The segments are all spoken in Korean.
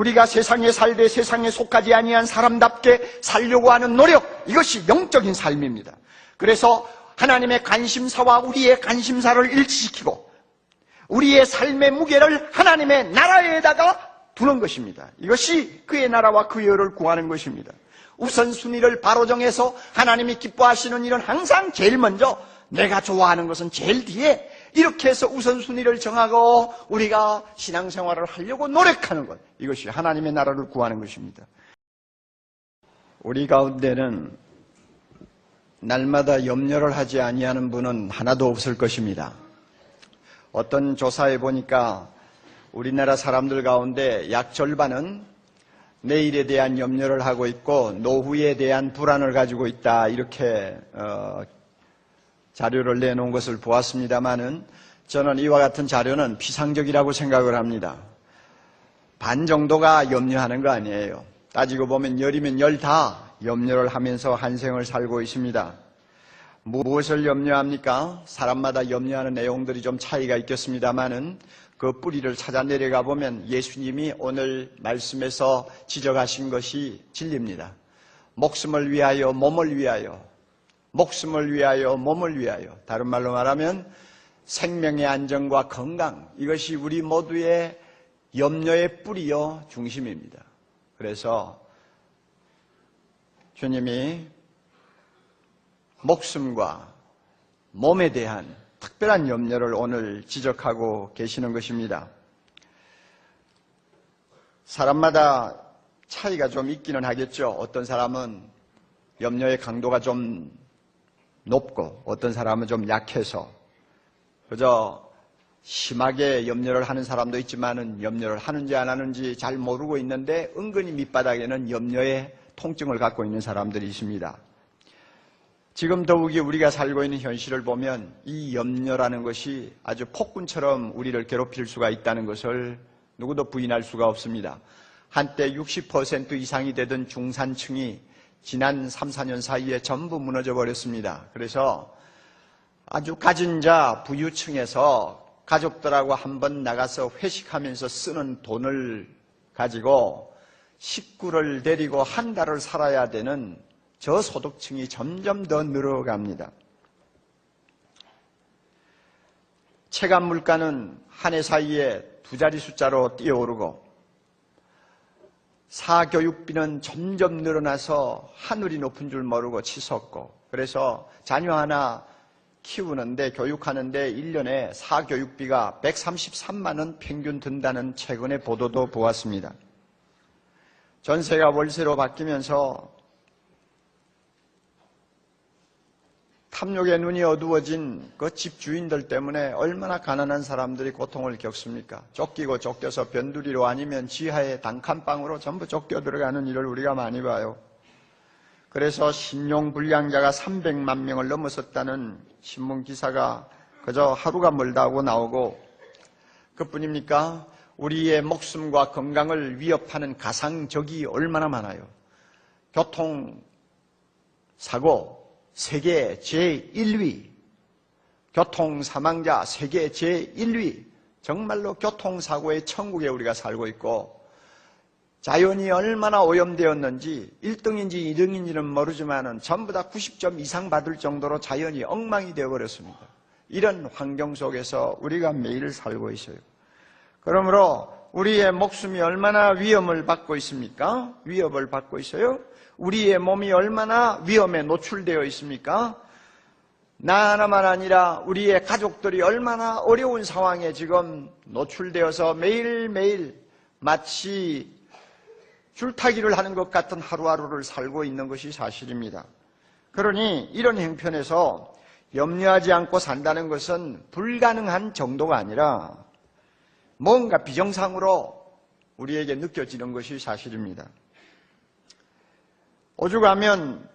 우리가 세상에 살되 세상에 속하지 아니한 사람답게 살려고 하는 노력, 이것이 영적인 삶입니다. 그래서 하나님의 관심사와 우리의 관심사를 일치시키고 우리의 삶의 무게를 하나님의 나라에다가 두는 것입니다. 이것이 그의 나라와 그의 의를 구하는 것입니다. 우선순위를 바로 정해서 하나님이 기뻐하시는 일은 항상 제일 먼저, 내가 좋아하는 것은 제일 뒤에, 이렇게 해서 우선순위를 정하고 우리가 신앙생활을 하려고 노력하는 것, 이것이 하나님의 나라를 구하는 것입니다. 우리 가운데는 날마다 염려를 하지 아니하는 분은 하나도 없을 것입니다. 어떤 조사에 보니까 우리나라 사람들 가운데 약 절반은 내일에 대한 염려를 하고 있고 노후에 대한 불안을 가지고 있다, 이렇게 자료를 내놓은 것을 보았습니다마는 저는 이와 같은 자료는 피상적이라고 생각을 합니다. 반 정도가 염려하는 거 아니에요. 따지고 보면 열이면 열 다 염려를 하면서 한 생을 살고 있습니다. 무엇을 염려합니까? 사람마다 염려하는 내용들이 좀 차이가 있겠습니다마는 그 뿌리를 찾아 내려가 보면 예수님이 오늘 말씀에서 지적하신 것이 진리입니다. 목숨을 위하여 몸을 위하여, 목숨을 위하여 몸을 위하여, 다른 말로 말하면 생명의 안정과 건강, 이것이 우리 모두의 염려의 뿌리요 중심입니다. 그래서 주님이 목숨과 몸에 대한 특별한 염려를 오늘 지적하고 계시는 것입니다. 사람마다 차이가 좀 있기는 하겠죠. 어떤 사람은 염려의 강도가 좀 높고 어떤 사람은 좀 약해서 그저 심하게 염려를 하는 사람도 있지만은 염려를 하는지 안 하는지 잘 모르고 있는데 은근히 밑바닥에는 염려의 통증을 갖고 있는 사람들이 있습니다. 지금 더욱이 우리가 살고 있는 현실을 보면 이 염려라는 것이 아주 폭군처럼 우리를 괴롭힐 수가 있다는 것을 누구도 부인할 수가 없습니다. 한때 60% 이상이 되던 중산층이 지난 3, 4년 사이에 전부 무너져 버렸습니다. 그래서 아주 가진 자 부유층에서 가족들하고 한번 나가서 회식하면서 쓰는 돈을 가지고 식구를 데리고 한 달을 살아야 되는 저소득층이 점점 더 늘어갑니다. 체감 물가는 한 해 사이에 두 자리 숫자로 뛰어오르고 사교육비는 점점 늘어나서 하늘이 높은 줄 모르고 치솟고, 그래서 자녀 하나 키우는데 교육하는데 1년에 사교육비가 133만 원 평균 든다는 최근의 보도도 보았습니다. 전세가 월세로 바뀌면서 탐욕의 눈이 어두워진 그 집주인들 때문에 얼마나 가난한 사람들이 고통을 겪습니까? 쫓기고 쫓겨서 변두리로 아니면 지하의 단칸방으로 전부 쫓겨 들어가는 일을 우리가 많이 봐요. 그래서 신용불량자가 300만 명을 넘어섰다는 신문기사가 그저 하루가 멀다 하고 나오고, 그뿐입니까? 우리의 목숨과 건강을 위협하는 가상적이 얼마나 많아요. 교통사고 세계 제1위, 교통사망자 세계 제1위, 정말로 교통사고의 천국에 우리가 살고 있고, 자연이 얼마나 오염되었는지 1등인지 2등인지는 모르지만 전부 다 90점 이상 받을 정도로 자연이 엉망이 되어버렸습니다. 이런 환경 속에서 우리가 매일 살고 있어요. 그러므로 우리의 목숨이 얼마나 위험을 받고 있습니까? 위협을 받고 있어요. 우리의 몸이 얼마나 위험에 노출되어 있습니까? 나 하나만 아니라 우리의 가족들이 얼마나 어려운 상황에 지금 노출되어서 매일매일 마치 줄타기를 하는 것 같은 하루하루를 살고 있는 것이 사실입니다. 그러니 이런 형편에서 염려하지 않고 산다는 것은 불가능한 정도가 아니라 뭔가 비정상으로 우리에게 느껴지는 것이 사실입니다. 오죽하면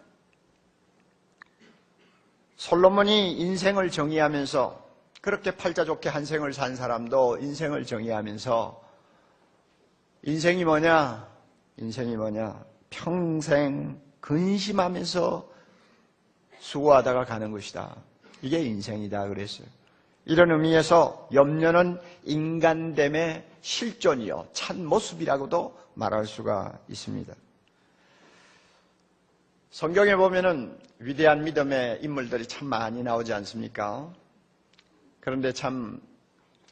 솔로몬이 인생을 정의하면서, 그렇게 팔자 좋게 한 생을 산 사람도 인생을 정의하면서 인생이 뭐냐? 평생 근심하면서 수고하다가 가는 것이다. 이게 인생이다 그랬어요. 이런 의미에서 염려는 인간됨의 실존이요, 참 모습이라고도 말할 수가 있습니다. 성경에 보면은 위대한 믿음의 인물들이 참 많이 나오지 않습니까? 그런데 참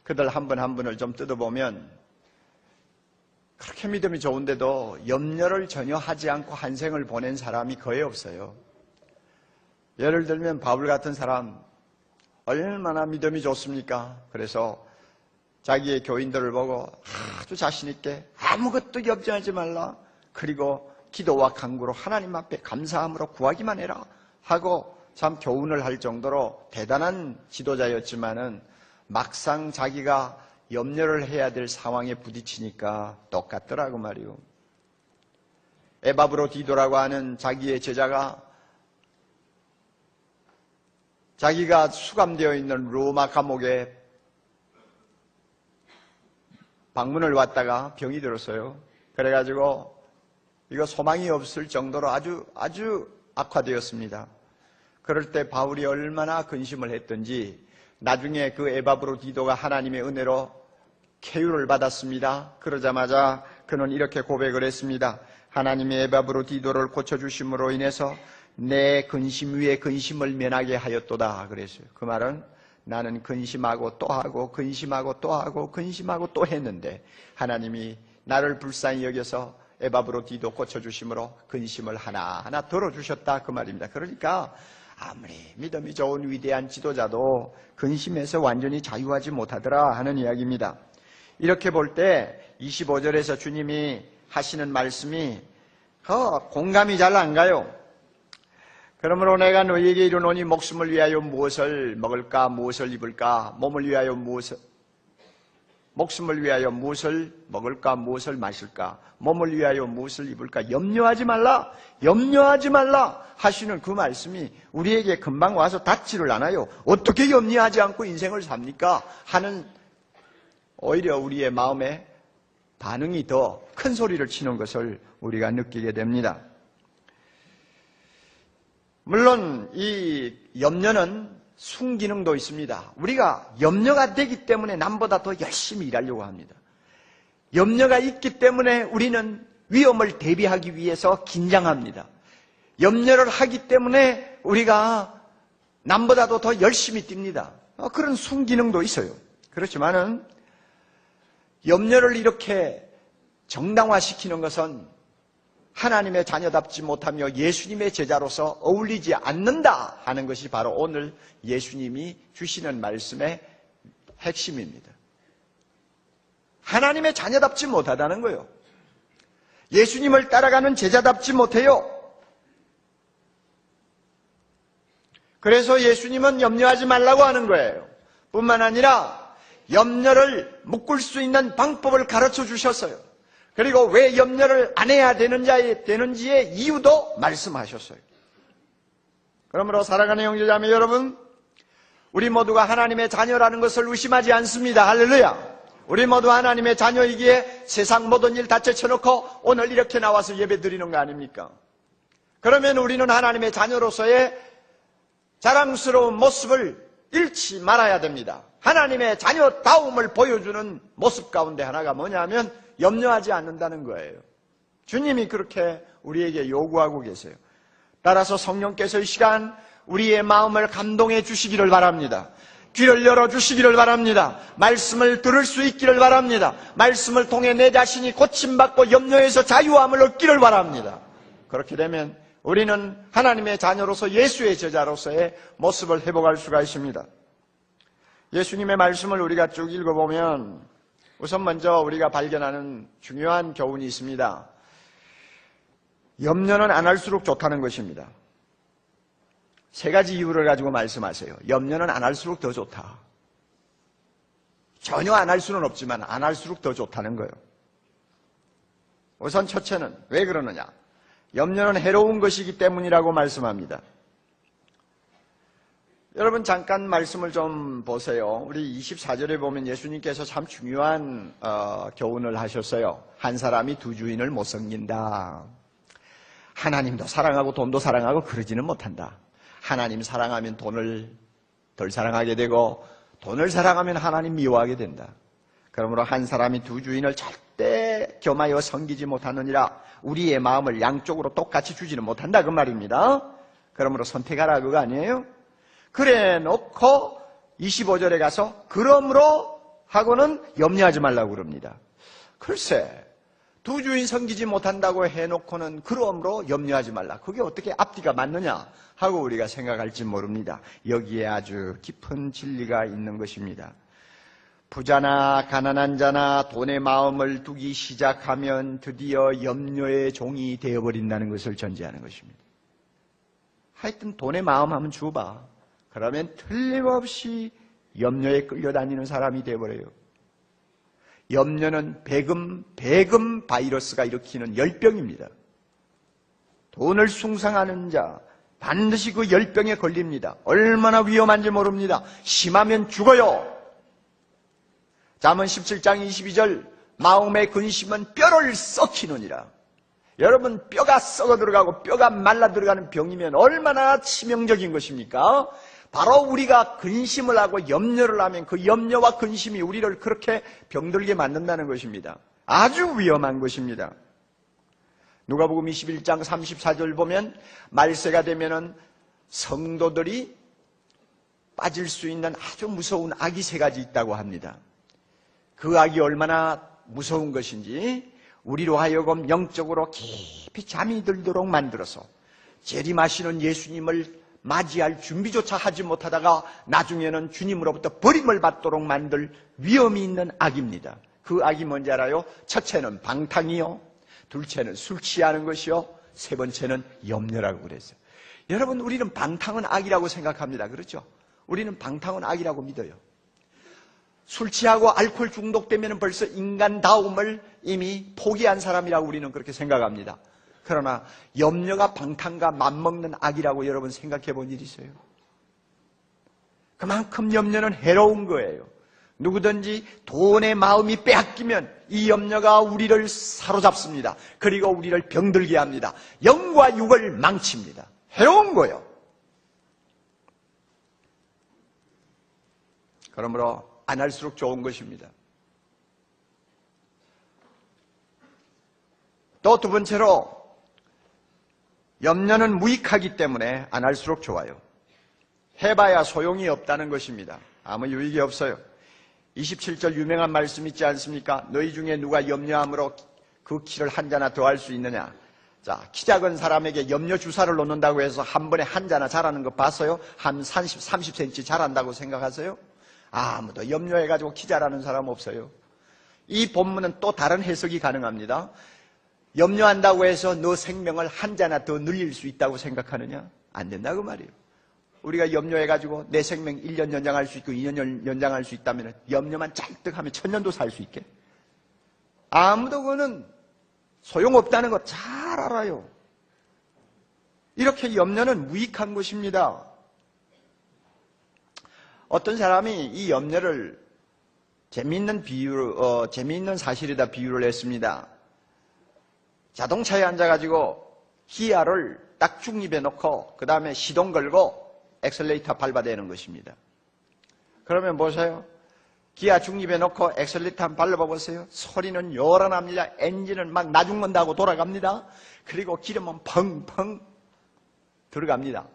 그들 한 분 한 분을 좀 뜯어보면 그렇게 믿음이 좋은데도 염려를 전혀 하지 않고 한 생을 보낸 사람이 거의 없어요. 예를 들면 바울 같은 사람 얼마나 믿음이 좋습니까? 그래서 자기의 교인들을 보고 아주 자신 있게 아무것도 염려하지 말라. 그리고 기도와 간구로 하나님 앞에 감사함으로 구하기만 해라 하고 참 교훈을 할 정도로 대단한 지도자였지만은 막상 자기가 염려를 해야 될 상황에 부딪히니까 똑같더라고 말이요. 에바브로디도라고 하는 자기의 제자가 자기가 수감되어 있는 로마 감옥에 방문을 왔다가 병이 들었어요. 그래가지고 이거 소망이 없을 정도로 아주 악화되었습니다. 그럴 때 바울이 얼마나 근심을 했던지 나중에 그 에바브로디도가 하나님의 은혜로 쾌유를 받았습니다. 그러자마자 그는 이렇게 고백을 했습니다. 하나님의 에바브로디도를 고쳐주심으로 인해서 내 근심 위에 근심을 면하게 하였도다 그랬어요. 그 말은 나는 근심하고 또 하고 근심하고 또 하고 근심하고 또 했는데 하나님이 나를 불쌍히 여겨서 에바브로디도 고쳐주심으로 근심을 하나하나 덜어주셨다 그 말입니다. 그러니까 아무리 믿음이 좋은 위대한 지도자도 근심에서 완전히 자유하지 못하더라 하는 이야기입니다. 이렇게 볼 때 25절에서 주님이 하시는 말씀이 공감이 잘 안 가요. 그러므로 내가 너희에게 이르노니 목숨을 위하여 무엇을 먹을까 무엇을 입을까 몸을 위하여 목숨을 위하여 무엇을 먹을까 무엇을 마실까 몸을 위하여 무엇을 입을까 염려하지 말라 하시는 그 말씀이 우리에게 금방 와서 닿지를 않아요. 어떻게 염려하지 않고 인생을 삽니까? 하는 오히려 우리의 마음에 반응이 더 큰 소리를 치는 것을 우리가 느끼게 됩니다. 물론 이 염려는 순기능도 있습니다. 우리가 염려가 되기 때문에 남보다 더 열심히 일하려고 합니다. 염려가 있기 때문에 우리는 위험을 대비하기 위해서 긴장합니다. 염려를 하기 때문에 우리가 남보다도 더 열심히 뜁니다. 그런 순기능도 있어요. 그렇지만은 염려를 이렇게 정당화시키는 것은 하나님의 자녀답지 못하며 예수님의 제자로서 어울리지 않는다 하는 것이 바로 오늘 예수님이 주시는 말씀의 핵심입니다. 하나님의 자녀답지 못하다는 거예요. 예수님을 따라가는 제자답지 못해요. 그래서 예수님은 염려하지 말라고 하는 거예요. 뿐만 아니라 염려를 묶을 수 있는 방법을 가르쳐 주셨어요. 그리고 왜 염려를 안 해야 되는지의 이유도 말씀하셨어요. 그러므로 사랑하는 형제자매 여러분, 우리 모두가 하나님의 자녀라는 것을 의심하지 않습니다. 할렐루야. 우리 모두 하나님의 자녀이기에 세상 모든 일 다 제쳐놓고 오늘 이렇게 나와서 예배 드리는 거 아닙니까? 그러면 우리는 하나님의 자녀로서의 자랑스러운 모습을 잃지 말아야 됩니다. 하나님의 자녀다움을 보여주는 모습 가운데 하나가 뭐냐면 염려하지 않는다는 거예요. 주님이 그렇게 우리에게 요구하고 계세요. 따라서 성령께서 이 시간 우리의 마음을 감동해 주시기를 바랍니다. 귀를 열어주시기를 바랍니다. 말씀을 들을 수 있기를 바랍니다. 말씀을 통해 내 자신이 고침받고 염려에서 자유함을 얻기를 바랍니다. 그렇게 되면 우리는 하나님의 자녀로서 예수의 제자로서의 모습을 회복할 수가 있습니다. 예수님의 말씀을 우리가 쭉 읽어보면 우선 먼저 우리가 발견하는 중요한 교훈이 있습니다. 염려는 안 할수록 좋다는 것입니다. 세 가지 이유를 가지고 말씀하세요. 염려는 안 할수록 더 좋다. 전혀 안 할 수는 없지만 안 할수록 더 좋다는 거예요. 우선 첫째는 왜 그러느냐? 염려는 해로운 것이기 때문이라고 말씀합니다. 여러분 잠깐 말씀을 좀 보세요. 우리 24절에 보면 예수님께서 참 중요한 교훈을 하셨어요. 한 사람이 두 주인을 못 섬긴다. 하나님도 사랑하고 돈도 사랑하고 그러지는 못한다. 하나님 사랑하면 돈을 덜 사랑하게 되고 돈을 사랑하면 하나님 미워하게 된다. 그러므로 한 사람이 두 주인을 절대 겸하여 섬기지 못하느니라. 우리의 마음을 양쪽으로 똑같이 주지는 못한다 그 말입니다. 그러므로 선택하라 그거 아니에요? 그래 놓고 25절에 가서 그러므로 하고는 염려하지 말라고 그럽니다. 글쎄, 두 주인 섬기지 못한다고 해놓고는 그러므로 염려하지 말라. 그게 어떻게 앞뒤가 맞느냐 하고 우리가 생각할지 모릅니다. 여기에 아주 깊은 진리가 있는 것입니다. 부자나 가난한 자나 돈에 마음을 두기 시작하면 드디어 염려의 종이 되어버린다는 것을 전제하는 것입니다. 하여튼 돈에 마음 한번 줘봐. 그러면 틀림없이 염려에 끌려다니는 사람이 되어버려요. 염려는 배금 바이러스가 일으키는 열병입니다. 돈을 숭상하는 자 반드시 그 열병에 걸립니다. 얼마나 위험한지 모릅니다. 심하면 죽어요. 잠언 17장 22절 마음의 근심은 뼈를 썩히느니라. 여러분, 뼈가 썩어 들어가고 뼈가 말라 들어가는 병이면 얼마나 치명적인 것입니까? 바로 우리가 근심을 하고 염려를 하면 그 염려와 근심이 우리를 그렇게 병들게 만든다는 것입니다. 아주 위험한 것입니다. 누가복음 21장 34절 보면 말세가 되면은 성도들이 빠질 수 있는 아주 무서운 악이 세 가지 있다고 합니다. 그 악이 얼마나 무서운 것인지 우리로 하여금 영적으로 깊이 잠이 들도록 만들어서 재림하시는 예수님을 맞이할 준비조차 하지 못하다가 나중에는 주님으로부터 버림을 받도록 만들 위험이 있는 악입니다. 그 악이 뭔지 알아요? 첫째는 방탕이요, 둘째는 술 취하는 것이요, 세 번째는 염려라고 그랬어요. 여러분, 우리는 방탕은 악이라고 생각합니다. 그렇죠? 우리는 방탕은 악이라고 믿어요. 술 취하고 알코올 중독되면 벌써 인간다움을 이미 포기한 사람이라고 우리는 그렇게 생각합니다. 그러나 염려가 방탕과 맞먹는 악이라고 여러분 생각해 본 일 있어요? 그만큼 염려는 해로운 거예요. 누구든지 돈의 마음이 빼앗기면 이 염려가 우리를 사로잡습니다. 그리고 우리를 병들게 합니다. 영과 육을 망칩니다. 해로운 거예요. 그러므로 안 할수록 좋은 것입니다. 또 두 번째로 염려는 무익하기 때문에 안 할수록 좋아요. 해봐야 소용이 없다는 것입니다. 아무 유익이 없어요. 27절 유명한 말씀 있지 않습니까? 너희 중에 누가 염려함으로 그 키를 한 자나 더 할 수 있느냐? 자, 키 작은 사람에게 염려 주사를 놓는다고 해서 한 번에 한 자나 자라는 거 봤어요? 한 30cm 자란다고 생각하세요? 아무도 염려해가지고 키 자라는 사람 없어요. 이 본문은 또 다른 해석이 가능합니다. 염려한다고 해서 너 생명을 한 자나 더 늘릴 수 있다고 생각하느냐? 안 된다고 말이에요. 우리가 염려해가지고 내 생명 1년 연장할 수 있고 2년 연장할 수 있다면 염려만 잔뜩 하면 1000년도 살 수 있게? 아무도 그거는 소용없다는 거 잘 알아요. 이렇게 염려는 무익한 것입니다. 어떤 사람이 이 염려를 재미있는 사실에다 비유를 했습니다. 자동차에 앉아가지고 기아를 딱 중립에 놓고 그 다음에 시동 걸고 엑셀레이터 밟아대는 것입니다. 그러면 보세요. 기아 중립에 놓고 엑셀레이터 한번 밟아보세요. 소리는 요란합니다. 엔진은 막 나죽는다고 돌아갑니다. 그리고 기름은 펑펑 들어갑니다.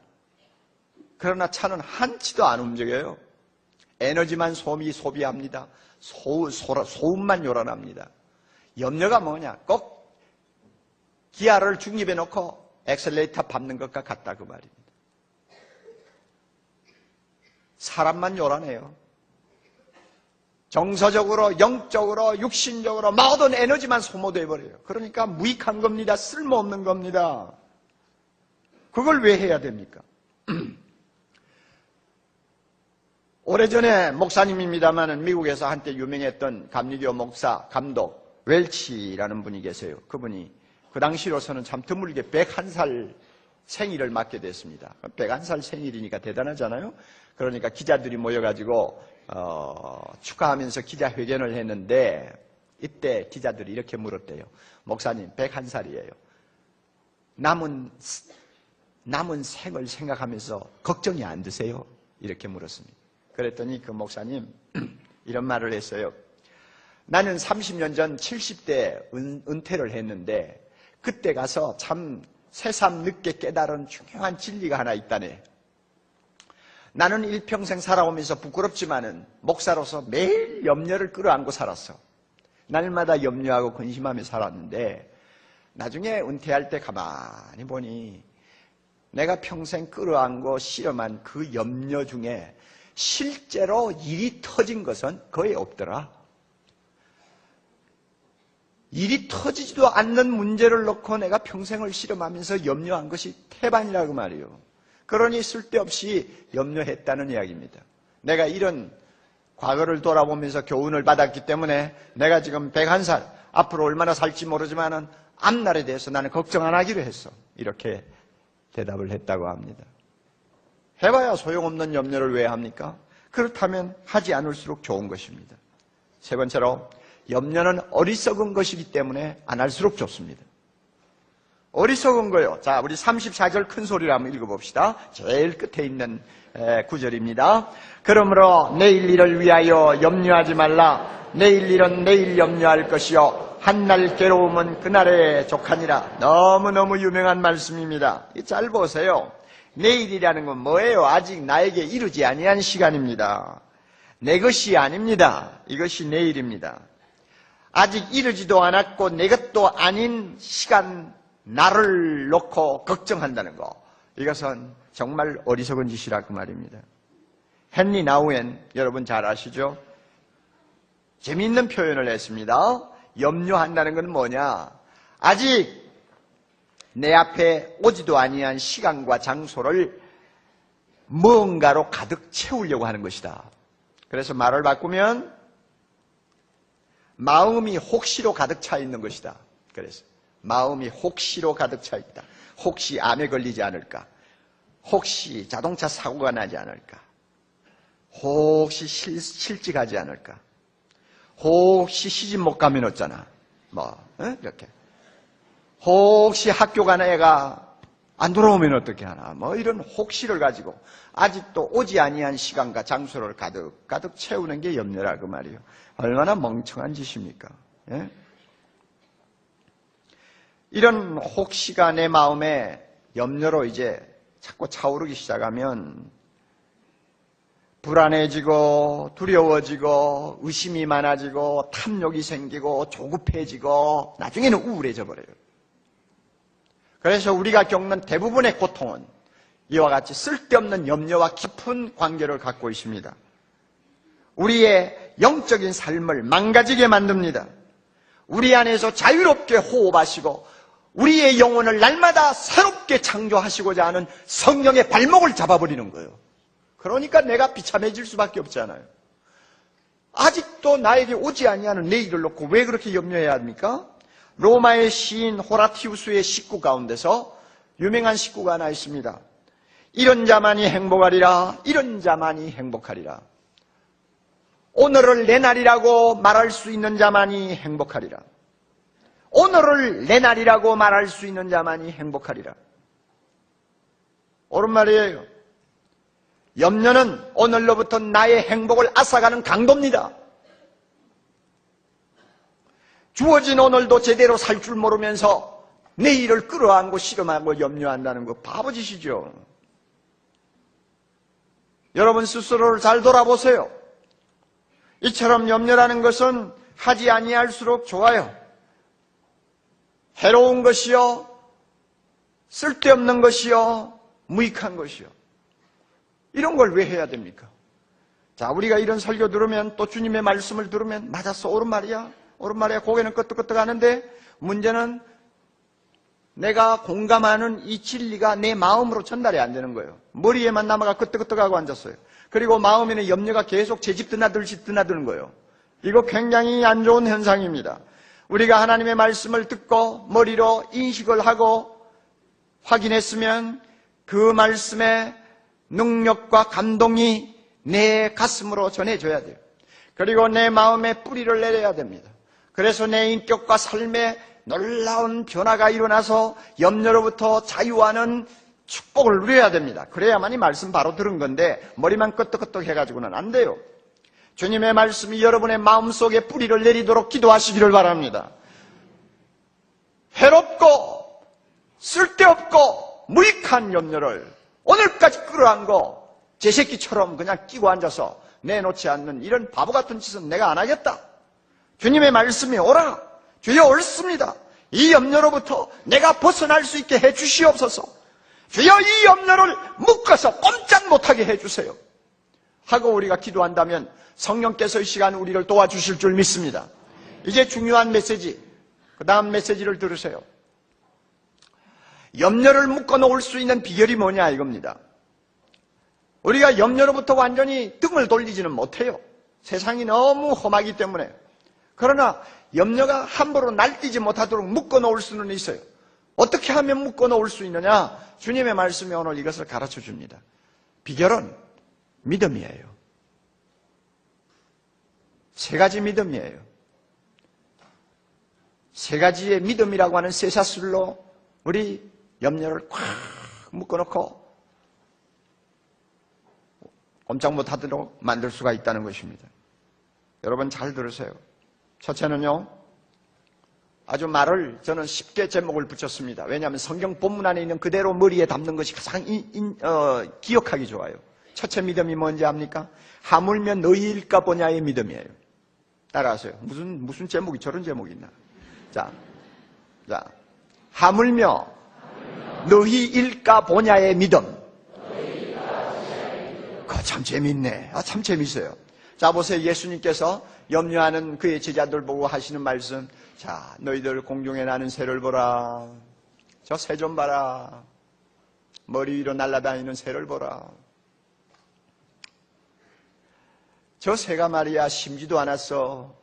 그러나 차는 한치도 안 움직여요. 에너지만 소비합니다. 소음만 요란합니다. 염려가 뭐냐? 꼭 기아를 중립에 놓고 엑셀레이터 밟는 것과 같다 그 말입니다. 사람만 요란해요. 정서적으로, 영적으로, 육신적으로 모든 에너지만 소모돼 버려요. 그러니까 무익한 겁니다. 쓸모없는 겁니다. 그걸 왜 해야 됩니까? 오래전에 목사님입니다마는 미국에서 한때 유명했던 감리교 목사, 감독, 웰치라는 분이 계세요. 그분이 그 당시로서는 참 드물게 101살 생일을 맞게 됐습니다. 101살 생일이니까 대단하잖아요. 그러니까 기자들이 모여가지고 축하하면서 기자회견을 했는데 이때 기자들이 이렇게 물었대요. 목사님 101살이에요. 남은 생을 생각하면서 걱정이 안 드세요? 이렇게 물었습니다. 그랬더니 그 목사님 이런 말을 했어요. 나는 30년 전 70대 은퇴를 했는데 그때 가서 참 새삼 늦게 깨달은 중요한 진리가 하나 있다네. 나는 일평생 살아오면서 부끄럽지만은 목사로서 매일 염려를 끌어안고 살았어. 날마다 염려하고 근심하며 살았는데 나중에 은퇴할 때 가만히 보니 내가 평생 끌어안고 실험한 그 염려 중에 실제로 일이 터진 것은 거의 없더라. 일이 터지지도 않는 문제를 놓고 내가 평생을 실험하면서 염려한 것이 태반이라고 말이요. 그러니 쓸데없이 염려했다는 이야기입니다. 내가 이런 과거를 돌아보면서 교훈을 받았기 때문에 내가 지금 101살, 앞으로 얼마나 살지 모르지만은 앞날에 대해서 나는 걱정 안 하기로 했어. 이렇게 대답을 했다고 합니다. 해봐야 소용없는 염려를 왜 합니까? 그렇다면 하지 않을수록 좋은 것입니다. 세 번째로, 염려는 어리석은 것이기 때문에 안 할수록 좋습니다. 어리석은 거요. 자, 우리 34절 큰 소리로 한번 읽어봅시다. 제일 끝에 있는 구절입니다. 그러므로 내일 일을 위하여 염려하지 말라. 내일 일은 내일 염려할 것이요 한날 괴로움은 그날에 족하니라. 너무너무 유명한 말씀입니다. 잘 보세요. 내일이라는 건 뭐예요? 아직 나에게 이르지 아니한 시간입니다. 내 것이 아닙니다. 이것이 내일입니다. 아직 이르지도 않았고 내 것도 아닌 시간, 나를 놓고 걱정한다는 거, 이것은 정말 어리석은 짓이라 그 말입니다. 헨리 나우엔, 여러분 잘 아시죠? 재미있는 표현을 했습니다. 염려한다는 건 뭐냐? 아직 내 앞에 오지도 아니한 시간과 장소를 무언가로 가득 채우려고 하는 것이다. 그래서 말을 바꾸면 마음이 혹시로 가득 차 있는 것이다. 그래서 마음이 혹시로 가득 차 있다. 혹시 암에 걸리지 않을까? 혹시 자동차 사고가 나지 않을까? 혹시 실직하지 않을까? 혹시 시집 못 가면 어쩌나? 이렇게. 혹시 학교 가는 애가 안 돌아오면 어떻게 하나? 이런 혹시를 가지고 아직도 오지 아니한 시간과 장소를 가득 채우는 게 염려라 그 말이에요. 얼마나 멍청한 짓입니까? 예? 이런 혹시가 내 마음에 염려로 이제 자꾸 차오르기 시작하면 불안해지고 두려워지고 의심이 많아지고 탐욕이 생기고 조급해지고 나중에는 우울해져 버려요. 그래서 우리가 겪는 대부분의 고통은 이와 같이 쓸데없는 염려와 깊은 관계를 갖고 있습니다. 우리의 영적인 삶을 망가지게 만듭니다. 우리 안에서 자유롭게 호흡하시고 우리의 영혼을 날마다 새롭게 창조하시고자 하는 성령의 발목을 잡아버리는 거예요. 그러니까 내가 비참해질 수밖에 없잖아요. 아직도 나에게 오지 아니하는 내일을 놓고 왜 그렇게 염려해야 합니까? 로마의 시인 호라티우스의 식구 가운데서 유명한 식구가 하나 있습니다. 이런 자만이 행복하리라. 이런 자만이 행복하리라. 오늘을 내 날이라고 말할 수 있는 자만이 행복하리라. 오늘을 내 날이라고 말할 수 있는 자만이 행복하리라. 옳은 말이에요. 염려는 오늘로부터 나의 행복을 앗아가는 강도입니다. 주어진 오늘도 제대로 살 줄 모르면서 내일을 끌어안고 실험하고 염려한다는 거 바보짓이죠. 여러분 스스로를 잘 돌아보세요. 이처럼 염려라는 것은 하지 아니할수록 좋아요. 해로운 것이요, 쓸데없는 것이요, 무익한 것이요. 이런 걸 왜 해야 됩니까? 자, 우리가 이런 설교 들으면 또 주님의 말씀을 들으면 맞았어, 옳은 말이야, 옳은 말이야, 고개는 끄덕끄덕 하는데 문제는 내가 공감하는 이 진리가 내 마음으로 전달이 안 되는 거예요. 머리에만 남아가 끄덕끄덕하고 앉았어요. 그리고 마음에는 염려가 계속 제 집 드나들듯이 드나드는 거예요. 이거 굉장히 안 좋은 현상입니다. 우리가 하나님의 말씀을 듣고 머리로 인식을 하고 확인했으면 그 말씀의 능력과 감동이 내 가슴으로 전해져야 돼요. 그리고 내 마음에 뿌리를 내려야 됩니다. 그래서 내 인격과 삶에 놀라운 변화가 일어나서 염려로부터 자유하는 축복을 누려야 됩니다. 그래야만이 말씀 바로 들은 건데 머리만 끄떡끄떡 해가지고는 안 돼요. 주님의 말씀이 여러분의 마음속에 뿌리를 내리도록 기도하시기를 바랍니다. 해롭고 쓸데없고 무익한 염려를 오늘까지 끌어안고 제 새끼처럼 그냥 끼고 앉아서 내놓지 않는 이런 바보 같은 짓은 내가 안 하겠다. 주님의 말씀이 오라. 주여 옳습니다. 이 염려로부터 내가 벗어날 수 있게 해 주시옵소서. 주여 이 염려를 묶어서 꼼짝 못하게 해 주세요. 하고 우리가 기도한다면 성령께서 이 시간 우리를 도와주실 줄 믿습니다. 이제 중요한 메시지, 그 다음 메시지를 들으세요. 염려를 묶어놓을 수 있는 비결이 뭐냐 이겁니다. 우리가 염려로부터 완전히 등을 돌리지는 못해요. 세상이 너무 험하기 때문에. 그러나 염려가 함부로 날뛰지 못하도록 묶어놓을 수는 있어요. 어떻게 하면 묶어놓을 수 있느냐? 주님의 말씀이 오늘 이것을 가르쳐 줍니다. 비결은 믿음이에요. 세 가지 믿음이에요. 세 가지의 믿음이라고 하는 쇠사슬로 우리 염려를 꽉 묶어놓고 꼼짝 못하도록 만들 수가 있다는 것입니다. 여러분 잘 들으세요. 첫째는요, 아주 말을 저는 쉽게 제목을 붙였습니다. 왜냐하면 성경 본문 안에 있는 그대로 머리에 담는 것이 가장 기억하기 좋아요. 첫째 믿음이 뭔지 압니까? 하물며 너희일까 보냐의 믿음이에요. 따라하세요. 무슨 제목이 저런 제목이 있나? 자, 하물며 너희일까 보냐의 믿음. 그거 참 재밌네. 참 재밌어요. 자, 보세요. 예수님께서 염려하는 그의 제자들 보고 하시는 말씀. 자, 너희들 공중에 나는 새를 보라. 저 새 좀 봐라. 머리 위로 날아다니는 새를 보라. 저 새가 말이야 심지도 않았어.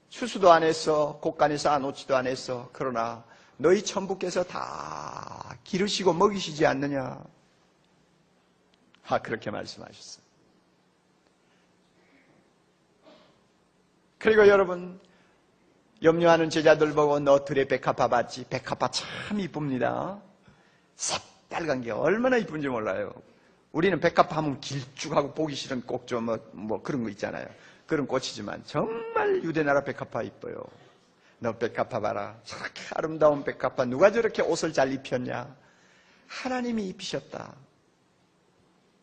추수도 안 했어. 곳간에서 안 오지도 않았어. 그러나 너희 천부께서 다 기르시고 먹이시지 않느냐. 그렇게 말씀하셨어요. 그리고 여러분, 염려하는 제자들 보고 너 들의 백합화 봤지? 백합화 참 이쁩니다. 새빨간 게 얼마나 이쁜지 몰라요. 우리는 백합화 하면 길쭉하고 보기 싫은 꼭좀 뭐 그런 거 있잖아요. 그런 꽃이지만 정말 유대나라 백합화 이뻐요. 너 백합화 봐라. 저렇게 아름다운 백합화 누가 저렇게 옷을 잘 입혔냐? 하나님이 입히셨다.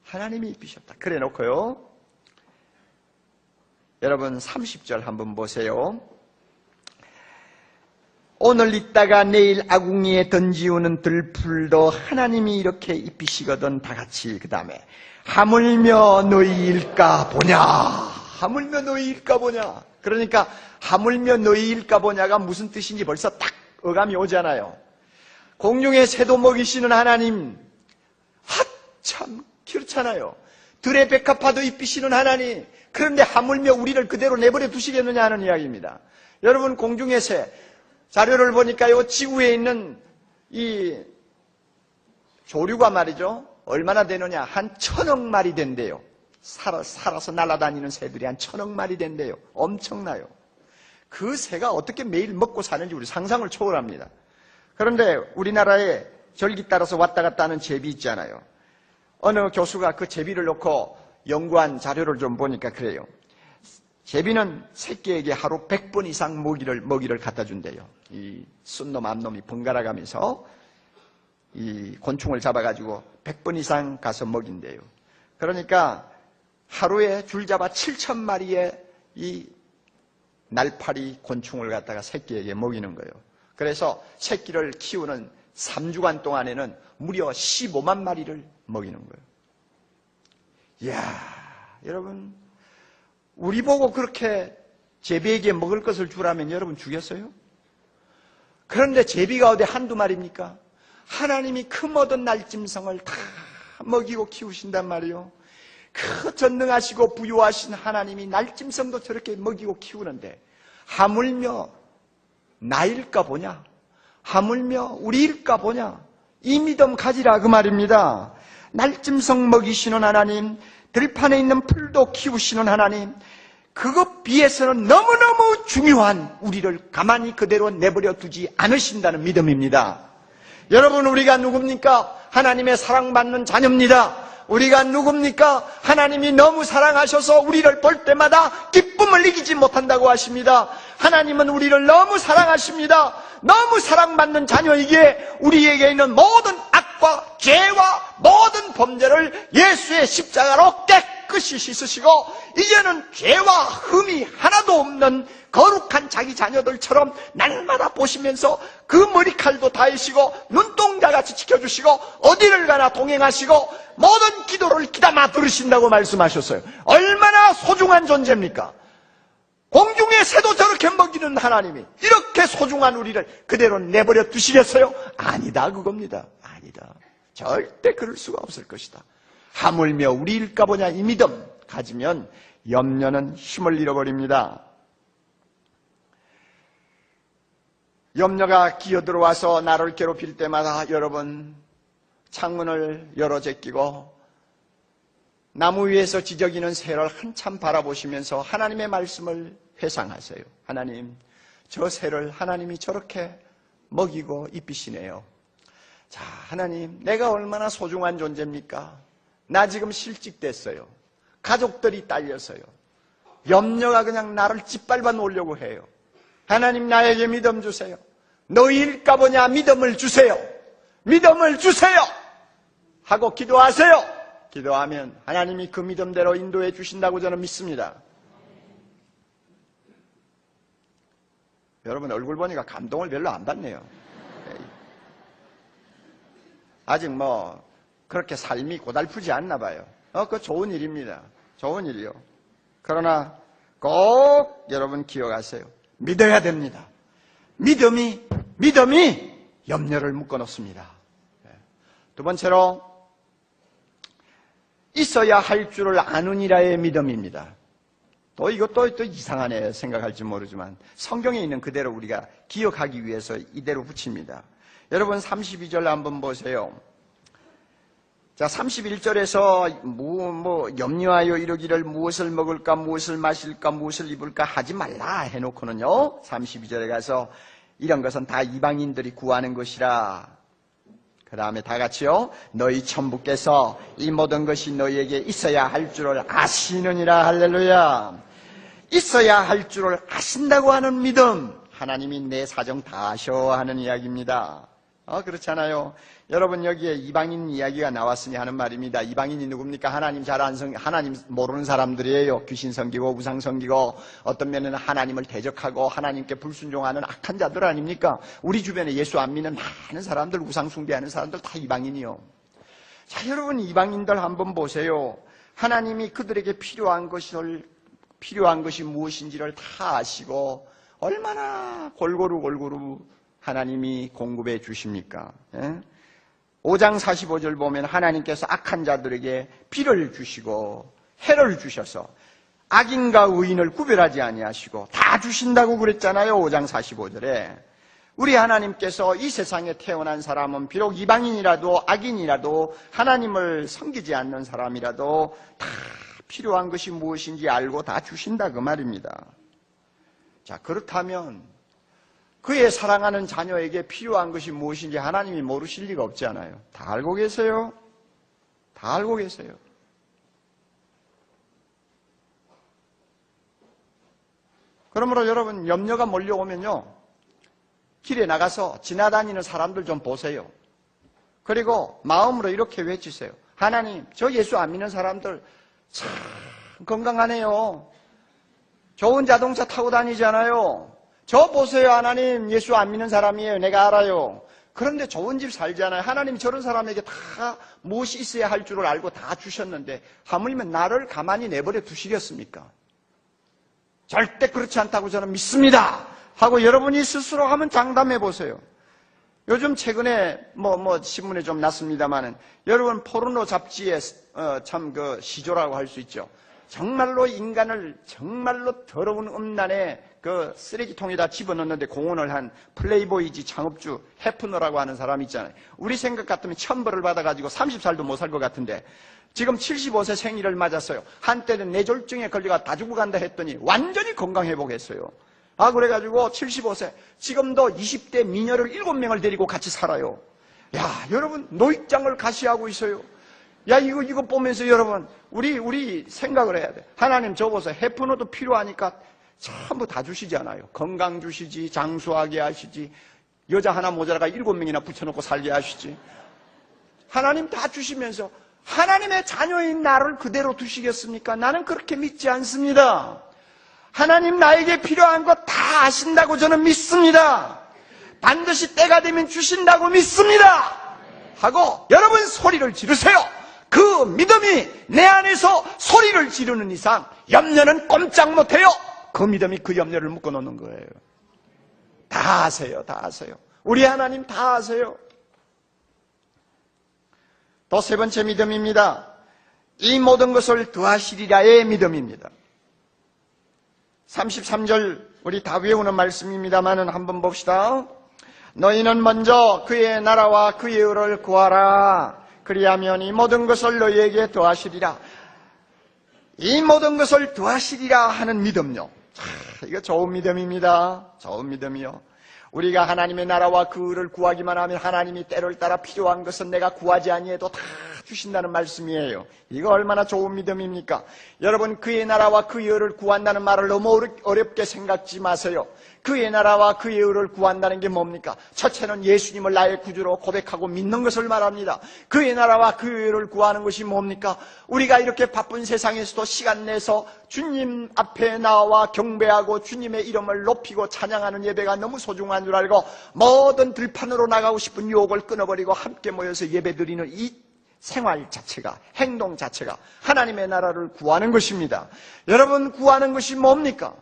하나님이 입히셨다. 그래 놓고요. 여러분 30절 한번 보세요. 오늘 있다가 내일 아궁이에 던지우는 들풀도 하나님이 이렇게 입히시거든. 다같이 그 다음에 하물며 너희일까 보냐. 하물며 너희일까 보냐. 그러니까 하물며 너희일까 보냐가 무슨 뜻인지 벌써 딱 어감이 오잖아요. 공중에 새도 먹이시는 하나님, 참 그렇잖아요. 들의 백합화도 입히시는 하나님, 그런데 하물며 우리를 그대로 내버려 두시겠느냐 하는 이야기입니다. 여러분, 공중의 새, 자료를 보니까요, 지구에 있는 이 조류가 말이죠, 얼마나 되느냐? 한 1000억 마리 된대요. 살아서 날아다니는 새들이 한 1000억 마리 된대요. 엄청나요. 그 새가 어떻게 매일 먹고 사는지 우리 상상을 초월합니다. 그런데 우리나라에 절기 따라서 왔다 갔다 하는 제비 있잖아요. 어느 교수가 그 제비를 놓고 연구한 자료를 좀 보니까 그래요. 제비는 새끼에게 하루 100번 이상 먹이를 갖다 준대요. 이 순놈 암놈이 번갈아 가면서 이 곤충을 잡아가지고 100번 이상 가서 먹인대요. 그러니까 하루에 줄잡아 7,000마리의 이 날파리 곤충을 갖다가 새끼에게 먹이는 거예요. 그래서 새끼를 키우는 3주간 동안에는 무려 15만 마리를 먹이는 거예요. 이야, 여러분, 우리 보고 그렇게 제비에게 먹을 것을 주라면 여러분 주겠어요? 그런데 제비가 어디 한두 마리입니까? 하나님이 그 모든 날짐승을 다 먹이고 키우신단 말이에요. 그 전능하시고 부유하신 하나님이 날짐승도 저렇게 먹이고 키우는데 하물며 나일까 보냐? 하물며 우리일까 보냐? 이 믿음 가지라 그 말입니다. 날짐승 먹이시는 하나님, 들판에 있는 풀도 키우시는 하나님, 그것 비해서는 너무너무 중요한 우리를 가만히 그대로 내버려 두지 않으신다는 믿음입니다. 여러분, 우리가 누굽니까? 하나님의 사랑받는 자녀입니다. 우리가 누굽니까? 하나님이 너무 사랑하셔서 우리를 볼 때마다 기쁨을 이기지 못한다고 하십니다. 하나님은 우리를 너무 사랑하십니다. 너무 사랑받는 자녀이기에 우리에게 있는 모든 악과 죄와 모든 범죄를 예수의 십자가로 깨끗이 씻으시고 이제는 죄와 흠이 하나도 없는 거룩한 자기 자녀들처럼 날마다 보시면서 그 머리칼도 다이시고 눈동자같이 지켜주시고 어디를 가나 동행하시고 모든 기도를 귀담아 들으신다고 말씀하셨어요. 얼마나 소중한 존재입니까? 공중의 새도 저렇게 먹이는 하나님이 이렇게 소중한 우리를 그대로 내버려 두시겠어요? 아니다 그겁니다. 아니다. 절대 그럴 수가 없을 것이다. 하물며 우리일까 보냐 이 믿음 가지면 염려는 힘을 잃어버립니다. 염려가 기어들어와서 나를 괴롭힐 때마다 여러분 창문을 열어 제끼고 나무 위에서 지저귀는 새를 한참 바라보시면서 하나님의 말씀을 회상하세요. 하나님, 저 새를 하나님이 저렇게 먹이고 입히시네요. 자, 하나님, 내가 얼마나 소중한 존재입니까? 나 지금 실직됐어요. 가족들이 딸려서요. 염려가 그냥 나를 짓밟아 놓으려고 해요. 하나님, 나에게 믿음 주세요. 너희일까 보냐 믿음을 주세요. 믿음을 주세요. 하고 기도하세요. 기도하면 하나님이 그 믿음대로 인도해 주신다고 저는 믿습니다. 여러분 얼굴 보니까 감동을 별로 안 받네요. 아직 그렇게 삶이 고달프지 않나 봐요. 그거 좋은 일입니다. 좋은 일이요. 그러나 꼭 여러분 기억하세요. 믿어야 됩니다. 믿음이 염려를 묶어놓습니다. 두 번째로 있어야 할 줄을 아느니라의 믿음입니다. 또 이것도 또 이상하네 생각할지 모르지만 성경에 있는 그대로 우리가 기억하기 위해서 이대로 붙입니다. 여러분 32절 한번 보세요. 자, 31절에서 염려하여 이르기를 무엇을 먹을까 무엇을 마실까 무엇을 입을까 하지 말라 해놓고는요 32절에 가서 이런 것은 다 이방인들이 구하는 것이라. 그 다음에 다 같이요. 너희 천부께서 이 모든 것이 너희에게 있어야 할 줄을 아시느니라. 할렐루야. 있어야 할 줄을 아신다고 하는 믿음, 하나님이 내 사정 다 아셔 하는 이야기입니다. 그렇잖아요. 여러분 여기에 이방인 이야기가 나왔으니 하는 말입니다. 이방인이 누굽니까? 하나님 하나님 모르는 사람들이에요. 귀신 섬기고 우상 섬기고 어떤 면에는 하나님을 대적하고 하나님께 불순종하는 악한 자들 아닙니까? 우리 주변에 예수 안 믿는 많은 사람들, 우상 숭배하는 사람들 다 이방인이요. 자, 여러분 이방인들 한번 보세요. 하나님이 그들에게 필요한 것이 무엇인지를 다 아시고 얼마나 골고루 하나님이 공급해 주십니까? 5장 45절 보면 하나님께서 악한 자들에게 비를 주시고 해를 주셔서 악인과 의인을 구별하지 아니하시고 다 주신다고 그랬잖아요. 5장 45절에. 우리 하나님께서 이 세상에 태어난 사람은 비록 이방인이라도 악인이라도 하나님을 섬기지 않는 사람이라도 다 필요한 것이 무엇인지 알고 다 주신다 그 말입니다. 자, 그렇다면 그의 사랑하는 자녀에게 필요한 것이 무엇인지 하나님이 모르실 리가 없잖아요. 다 알고 계세요. 다 알고 계세요. 그러므로 여러분 염려가 몰려오면요. 길에 나가서 지나다니는 사람들 좀 보세요. 그리고 마음으로 이렇게 외치세요. 하나님, 저 예수 안 믿는 사람들 참 건강하네요. 좋은 자동차 타고 다니잖아요. 저 보세요. 하나님, 예수 안 믿는 사람이에요. 내가 알아요. 그런데 좋은 집 살잖아요. 하나님 저런 사람에게 다 무엇이 있어야 할 줄을 알고 다 주셨는데 하물며 나를 가만히 내버려 두시겠습니까? 절대 그렇지 않다고 저는 믿습니다. 하고 여러분이 스스로 한번 장담해 보세요. 요즘 최근에 신문에 좀 났습니다만은 여러분 포르노 잡지에 참 그 시조라고 할 수 있죠. 정말로 인간을 정말로 더러운 음란의 그 쓰레기통에다 집어넣는데 공헌을 한 플레이보이지 창업주 해프너라고 하는 사람 있잖아요. 우리 생각 같으면 천벌을 받아가지고 30살도 못 살 것 같은데 지금 75세 생일을 맞았어요. 한때는 뇌졸중에 걸려가 다 죽어간다 했더니 완전히 건강회복했어요. 그래가지고 75세 지금도 20대 미녀를 7명을 데리고 같이 살아요. 야, 여러분 노익장을 가시하고 있어요. 야, 이거 보면서 여러분, 우리 생각을 해야 돼. 하나님 저 보세요. 해프너도 필요하니까 전부 다 주시지 않아요. 건강 주시지, 장수하게 하시지, 여자 하나 모자라가 7명이나 붙여놓고 살게 하시지. 하나님 다 주시면서 하나님의 자녀인 나를 그대로 두시겠습니까? 나는 그렇게 믿지 않습니다. 하나님 나에게 필요한 거 다 아신다고 저는 믿습니다. 반드시 때가 되면 주신다고 믿습니다. 하고 여러분 소리를 지르세요. 그 믿음이 내 안에서 소리를 지르는 이상 염려는 꼼짝 못해요. 그 믿음이 그 염려를 묶어놓는 거예요. 다 아세요. 다 아세요. 우리 하나님 다 아세요. 또 세 번째 믿음입니다. 이 모든 것을 더하시리라의 믿음입니다. 33절 우리 다 외우는 말씀입니다만은 한번 봅시다. 너희는 먼저 그의 나라와 그의 의를 구하라. 그리하면 이 모든 것을 너희에게 더하시리라. 이 모든 것을 더하시리라 하는 믿음요. 이거 좋은 믿음입니다. 좋은 믿음이요. 우리가 하나님의 나라와 그 의를 구하기만 하면 하나님이 때를 따라 필요한 것은 내가 구하지 아니해도 다 주신다는 말씀이에요. 이거 얼마나 좋은 믿음입니까? 여러분, 그의 나라와 그의 의를 구한다는 말을 너무 어렵게 생각지 마세요. 그의 나라와 그의 의를 구한다는 게 뭡니까? 첫째는 예수님을 나의 구주로 고백하고 믿는 것을 말합니다. 그의 나라와 그의 의를 구하는 것이 뭡니까? 우리가 이렇게 바쁜 세상에서도 시간 내서 주님 앞에 나와 경배하고 주님의 이름을 높이고 찬양하는 예배가 너무 소중한 줄 알고 모든 들판으로 나가고 싶은 유혹을 끊어버리고 함께 모여서 예배드리는 이 생활 자체가, 행동 자체가 하나님의 나라를 구하는 것입니다. 여러분, 구하는 것이 뭡니까?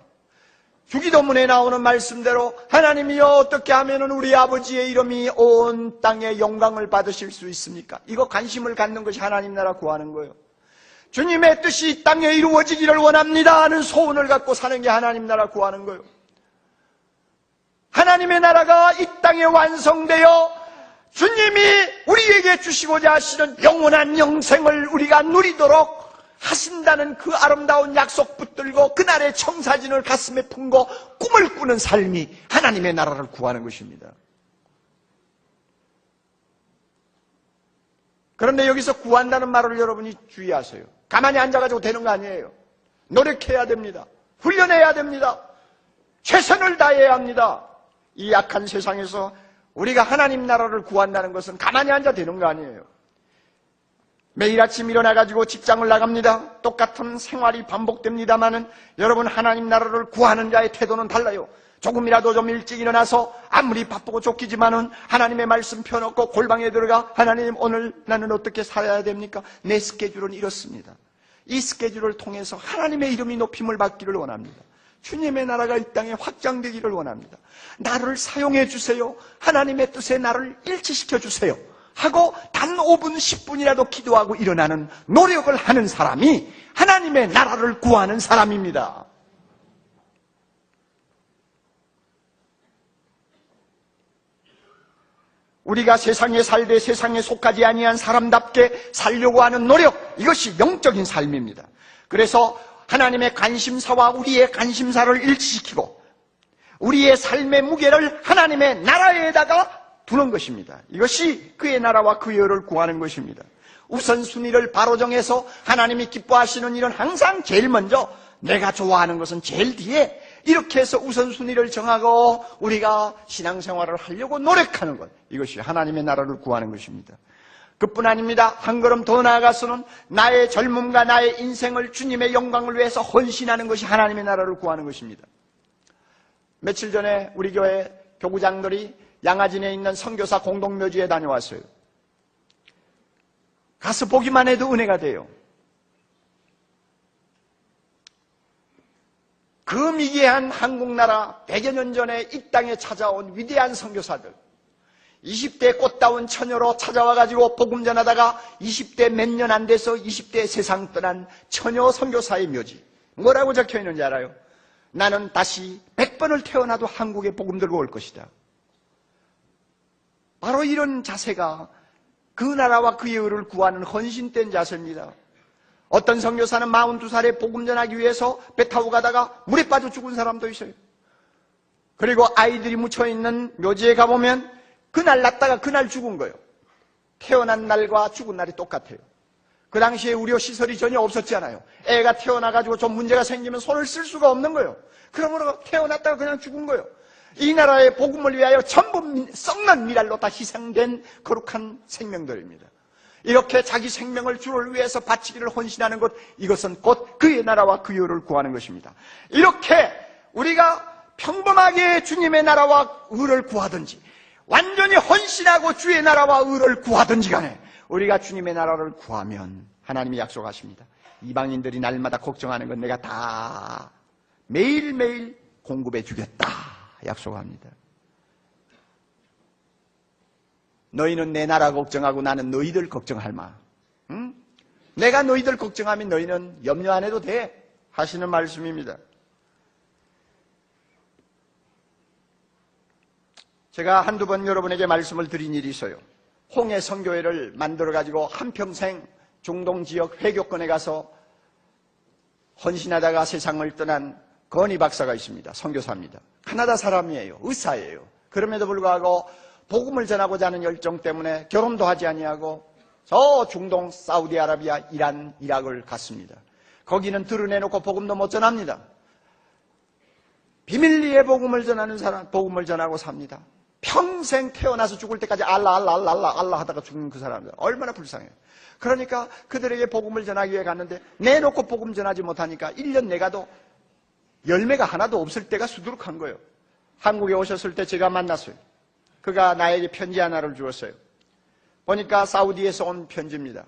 주기도문에 나오는 말씀대로 하나님이여 어떻게 하면 우리 아버지의 이름이 온 땅에 영광을 받으실 수 있습니까? 이거 관심을 갖는 것이 하나님 나라 구하는 거예요. 주님의 뜻이 이 땅에 이루어지기를 원합니다 하는 소원을 갖고 사는 게 하나님 나라 구하는 거예요. 하나님의 나라가 이 땅에 완성되어 주님이 우리에게 주시고자 하시는 영원한 영생을 우리가 누리도록 하신다는 그 아름다운 약속 붙들고 그날의 청사진을 가슴에 품고 꿈을 꾸는 삶이 하나님의 나라를 구하는 것입니다. 그런데 여기서 구한다는 말을 여러분이 주의하세요. 가만히 앉아가지고 되는 거 아니에요. 노력해야 됩니다. 훈련해야 됩니다. 최선을 다해야 합니다. 이 약한 세상에서 우리가 하나님 나라를 구한다는 것은 가만히 앉아 되는 거 아니에요. 매일 아침 일어나가지고 직장을 나갑니다. 똑같은 생활이 반복됩니다만은 여러분 하나님 나라를 구하는 자의 태도는 달라요. 조금이라도 좀 일찍 일어나서 아무리 바쁘고 쫓기지만은 하나님의 말씀 펴놓고 골방에 들어가 하나님 오늘 나는 어떻게 살아야 됩니까? 내 스케줄은 이렇습니다. 이 스케줄을 통해서 하나님의 이름이 높임을 받기를 원합니다. 주님의 나라가 이 땅에 확장되기를 원합니다. 나를 사용해 주세요. 하나님의 뜻에 나를 일치시켜 주세요. 하고 단 5분, 10분이라도 기도하고 일어나는 노력을 하는 사람이 하나님의 나라를 구하는 사람입니다. 우리가 세상에 살되 세상에 속하지 아니한 사람답게 살려고 하는 노력, 이것이 영적인 삶입니다. 그래서 하나님의 관심사와 우리의 관심사를 일치시키고 우리의 삶의 무게를 하나님의 나라에다가 두는 것입니다. 이것이 그의 나라와 그의 의를 구하는 것입니다. 우선순위를 바로 정해서 하나님이 기뻐하시는 일은 항상 제일 먼저, 내가 좋아하는 것은 제일 뒤에, 이렇게 해서 우선순위를 정하고 우리가 신앙생활을 하려고 노력하는 것, 이것이 하나님의 나라를 구하는 것입니다. 그뿐 아닙니다. 한 걸음 더 나아가서는 나의 젊음과 나의 인생을 주님의 영광을 위해서 헌신하는 것이 하나님의 나라를 구하는 것입니다. 며칠 전에 우리 교회 교구장들이 양화진에 있는 선교사 공동묘지에 다녀왔어요. 가서 보기만 해도 은혜가 돼요. 그 미개한 한국나라 100여 년 전에 이 땅에 찾아온 위대한 선교사들, 20대 꽃다운 처녀로 찾아와가지고 복음 전하다가 20대 몇 년 안 돼서 20대 세상 떠난 처녀 선교사의 묘지. 뭐라고 적혀 있는지 알아요? 나는 다시 100번을 태어나도 한국에 복음 들고 올 것이다. 바로 이런 자세가 그 나라와 그의 의를 구하는 헌신된 자세입니다. 어떤 선교사는 42살에 복음 전하기 위해서 배 타고 가다가 물에 빠져 죽은 사람도 있어요. 그리고 아이들이 묻혀있는 묘지에 가보면 그날 났다가 그날 죽은 거예요. 태어난 날과 죽은 날이 똑같아요. 그 당시에 의료시설이 전혀 없었잖아요. 애가 태어나가지고 좀 문제가 생기면 손을 쓸 수가 없는 거예요. 그러므로 태어났다가 그냥 죽은 거예요. 이 나라의 복음을 위하여 전부 썩는 미랄로 다 희생된 거룩한 생명들입니다. 이렇게 자기 생명을 주를 위해서 바치기를 헌신하는 것, 이것은 곧 그의 나라와 그 의를 구하는 것입니다. 이렇게 우리가 평범하게 주님의 나라와 의를 구하든지 완전히 헌신하고 주의 나라와 의를 구하든지 간에 우리가 주님의 나라를 구하면 하나님이 약속하십니다. 이방인들이 날마다 걱정하는 건 내가 다 매일매일 공급해 주겠다 약속합니다. 너희는 내 나라 걱정하고 나는 너희들 걱정할 마. 응? 내가 너희들 걱정하면 너희는 염려 안 해도 돼 하시는 말씀입니다. 제가 한두 번 여러분에게 말씀을 드린 일이 있어요. 홍해 선교회를 만들어가지고 한평생 중동 지역 회교권에 가서 헌신하다가 세상을 떠난 건희 박사가 있습니다. 선교사입니다. 카나다 사람이에요. 의사예요. 그럼에도 불구하고 복음을 전하고자 하는 열정 때문에 결혼도 하지 아니하고 저 중동 사우디아라비아, 이란, 이락을 갔습니다. 거기는 드러내놓고 복음도 못 전합니다. 비밀리에 복음을 전하는 사람, 복음을 전하고 삽니다. 평생 태어나서 죽을 때까지 알라 하다가 죽는 그 사람들 얼마나 불쌍해요. 그러니까 그들에게 복음을 전하기 위해 갔는데 내놓고 복음 전하지 못하니까 1년 내가도 열매가 하나도 없을 때가 수두룩한 거예요. 한국에 오셨을 때 제가 만났어요. 그가 나에게 편지 하나를 주었어요. 보니까 사우디에서 온 편지입니다.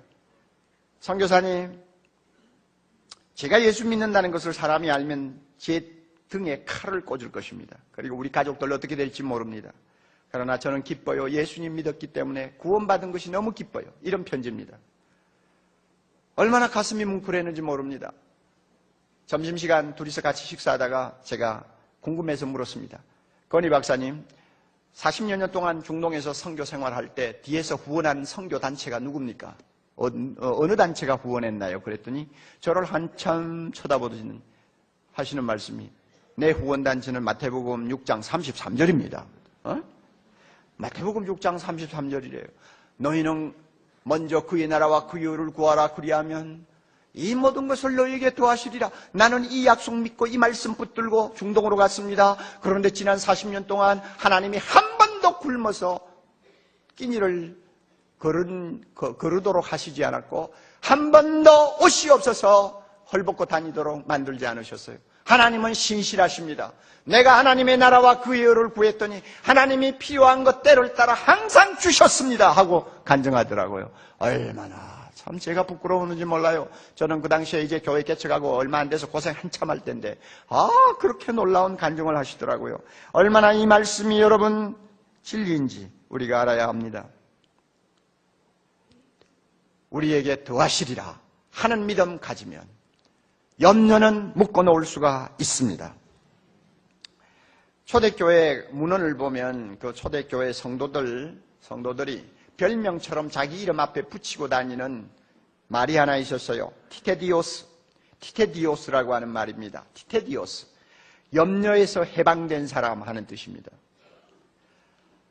선교사님, 제가 예수 믿는다는 것을 사람이 알면 제 등에 칼을 꽂을 것입니다. 그리고 우리 가족들 어떻게 될지 모릅니다. 그러나 저는 기뻐요. 예수님 믿었기 때문에 구원받은 것이 너무 기뻐요. 이런 편지입니다. 얼마나 가슴이 뭉클했는지 모릅니다. 점심시간 둘이서 같이 식사하다가 제가 궁금해서 물었습니다. 건희 박사님, 40여 년 동안 중동에서 선교 생활할 때 뒤에서 후원한 선교 단체가 누굽니까? 어느 단체가 후원했나요? 그랬더니 저를 한참 쳐다보더니 하시는 말씀이 내 후원 단체는 마태복음 6장 33절입니다. 마태복음 6장 33절이래요. 너희는 먼저 그의 나라와 그의 의를 구하라. 그리하면 이 모든 것을 너희에게 도와주리라. 나는 이 약속 믿고 이 말씀 붙들고 중동으로 갔습니다. 그런데 지난 40년 동안 하나님이 한 번도 굶어서 끼니를 거르도록 하시지 않았고 한 번도 옷이 없어서 헐벗고 다니도록 만들지 않으셨어요. 하나님은 신실하십니다. 내가 하나님의 나라와 그의 의를 구했더니 하나님이 필요한 것 때를 따라 항상 주셨습니다 하고 간증하더라고요. 얼마나 참 제가 부끄러웠는지 몰라요. 저는 그 당시에 이제 교회 개척하고 얼마 안 돼서 고생 한참 할 텐데 그렇게 놀라운 간증을 하시더라고요. 얼마나 이 말씀이 여러분 진리인지 우리가 알아야 합니다. 우리에게 더하시리라 하는 믿음 가지면 염려는 묶어놓을 수가 있습니다. 초대교회 문헌을 보면 그 초대교회 성도들이 별명처럼 자기 이름 앞에 붙이고 다니는 말이 하나 있었어요. 티테디오스라고 하는 말입니다. 티테디오스, 염려에서 해방된 사람 하는 뜻입니다.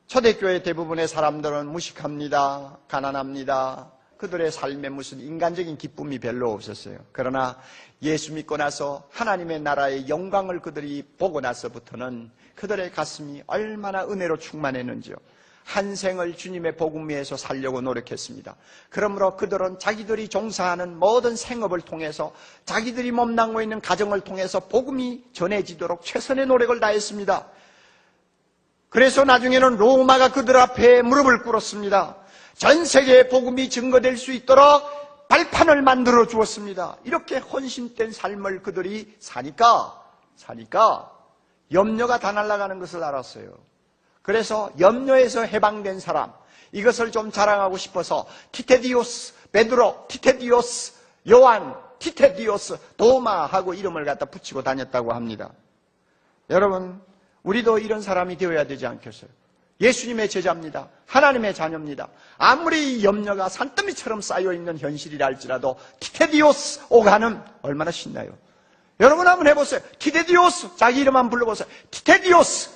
초대교회 대부분의 사람들은 무식합니다. 가난합니다. 그들의 삶에 무슨 인간적인 기쁨이 별로 없었어요. 그러나 예수 믿고 나서 하나님의 나라의 영광을 그들이 보고 나서부터는 그들의 가슴이 얼마나 은혜로 충만했는지요. 한 생을 주님의 복음 위에서 살려고 노력했습니다. 그러므로 그들은 자기들이 종사하는 모든 생업을 통해서 자기들이 몸담고 있는 가정을 통해서 복음이 전해지도록 최선의 노력을 다했습니다. 그래서 나중에는 로마가 그들 앞에 무릎을 꿇었습니다. 전 세계에 복음이 증거될 수 있도록 발판을 만들어 주었습니다. 이렇게 헌신된 삶을 그들이 사니까 염려가 다 날아가는 것을 알았어요. 그래서 염려에서 해방된 사람, 이것을 좀 자랑하고 싶어서 티테디오스, 베드로, 티테디오스, 요한, 티테디오스, 도마하고 이름을 갖다 붙이고 다녔다고 합니다. 여러분, 우리도 이런 사람이 되어야 되지 않겠어요? 예수님의 제자입니다. 하나님의 자녀입니다. 아무리 염려가 산더미처럼 쌓여있는 현실이라 할지라도 티테디오스 오가는 얼마나 신나요. 여러분 한번 해보세요. 티테디오스, 자기 이름 한번 불러보세요. 티테디오스.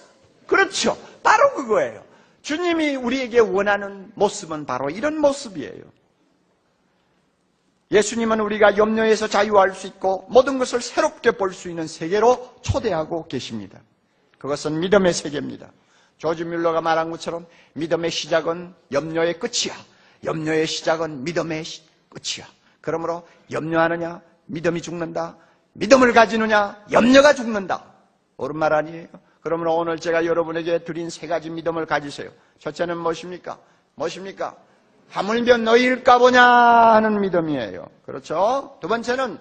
그렇죠. 바로 그거예요. 주님이 우리에게 원하는 모습은 바로 이런 모습이에요. 예수님은 우리가 염려에서 자유할 수 있고 모든 것을 새롭게 볼 수 있는 세계로 초대하고 계십니다. 그것은 믿음의 세계입니다. 조지 뮬러가 말한 것처럼 믿음의 시작은 염려의 끝이야. 염려의 시작은 믿음의 끝이야. 그러므로 염려하느냐? 믿음이 죽는다. 믿음을 가지느냐? 염려가 죽는다. 옳은 말 아니에요? 그러므로 오늘 제가 여러분에게 드린 3가지 믿음을 가지세요. 첫째는 무엇입니까? 무엇입니까? 하물며 너희일까 보냐 하는 믿음이에요. 그렇죠? 두 번째는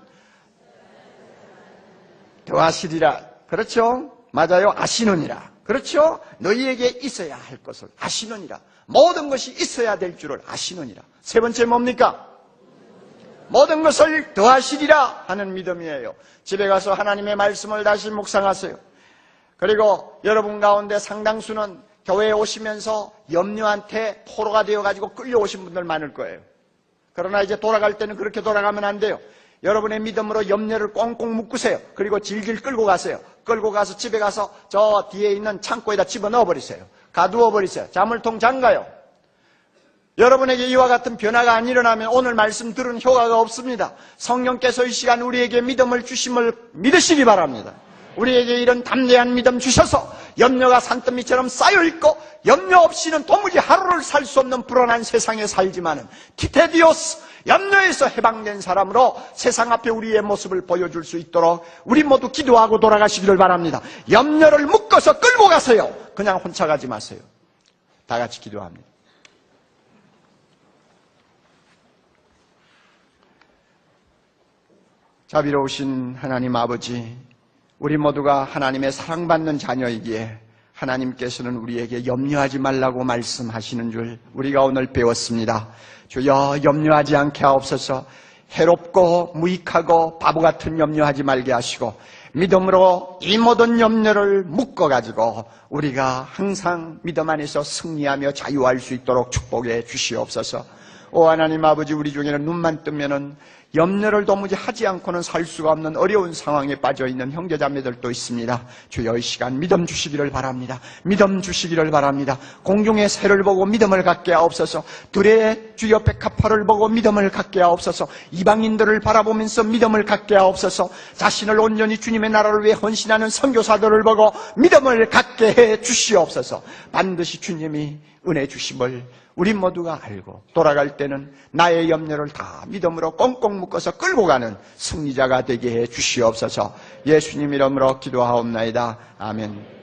더하시리라. 그렇죠? 맞아요. 아시느니라. 그렇죠? 너희에게 있어야 할 것을 아시느니라. 모든 것이 있어야 될 줄을 아시느니라. 세 번째 뭡니까? 모든 것을 더하시리라 하는 믿음이에요. 집에 가서 하나님의 말씀을 다시 묵상하세요. 그리고 여러분 가운데 상당수는 교회에 오시면서 염려한테 포로가 되어가지고 끌려오신 분들 많을 거예요. 그러나 이제 돌아갈 때는 그렇게 돌아가면 안 돼요. 여러분의 믿음으로 염려를 꽁꽁 묶으세요. 그리고 질질 끌고 가세요. 끌고 가서 집에 가서 저 뒤에 있는 창고에다 집어넣어 버리세요. 가두어 버리세요. 자물통 잠가요. 여러분에게 이와 같은 변화가 안 일어나면 오늘 말씀 들은 효과가 없습니다. 성령께서 이 시간 우리에게 믿음을 주심을 믿으시기 바랍니다. 우리에게 이런 담대한 믿음 주셔서 염려가 산더미처럼 쌓여있고 염려 없이는 도무지 하루를 살 수 없는 불안한 세상에 살지만은 티테디오스, 염려에서 해방된 사람으로 세상 앞에 우리의 모습을 보여줄 수 있도록 우리 모두 기도하고 돌아가시기를 바랍니다. 염려를 묶어서 끌고 가세요. 그냥 혼자 가지 마세요. 다 같이 기도합니다. 자비로우신 하나님 아버지, 우리 모두가 하나님의 사랑받는 자녀이기에 하나님께서는 우리에게 염려하지 말라고 말씀하시는 줄 우리가 오늘 배웠습니다. 주여, 염려하지 않게 하옵소서. 해롭고 무익하고 바보 같은 염려하지 말게 하시고 믿음으로 이 모든 염려를 묶어가지고 우리가 항상 믿음 안에서 승리하며 자유할 수 있도록 축복해 주시옵소서. 오 하나님 아버지, 우리 중에는 눈만 뜨면은 염려를 도무지 하지 않고는 살 수가 없는 어려운 상황에 빠져있는 형제자매들도 있습니다. 주여, 이 시간 믿음 주시기를 바랍니다. 믿음 주시기를 바랍니다. 공중의 새를 보고 믿음을 갖게 하옵소서. 들의 주여 백합화를 보고 믿음을 갖게 하옵소서. 이방인들을 바라보면서 믿음을 갖게 하옵소서. 자신을 온전히 주님의 나라를 위해 헌신하는 선교사들을 보고 믿음을 갖게 해 주시옵소서. 반드시 주님이 은혜 주심을 우리 모두가 알고 돌아갈 때는 나의 염려를 다 믿음으로 꽁꽁 묶어서 끌고 가는 승리자가 되게 해 주시옵소서. 예수님 이름으로 기도하옵나이다. 아멘.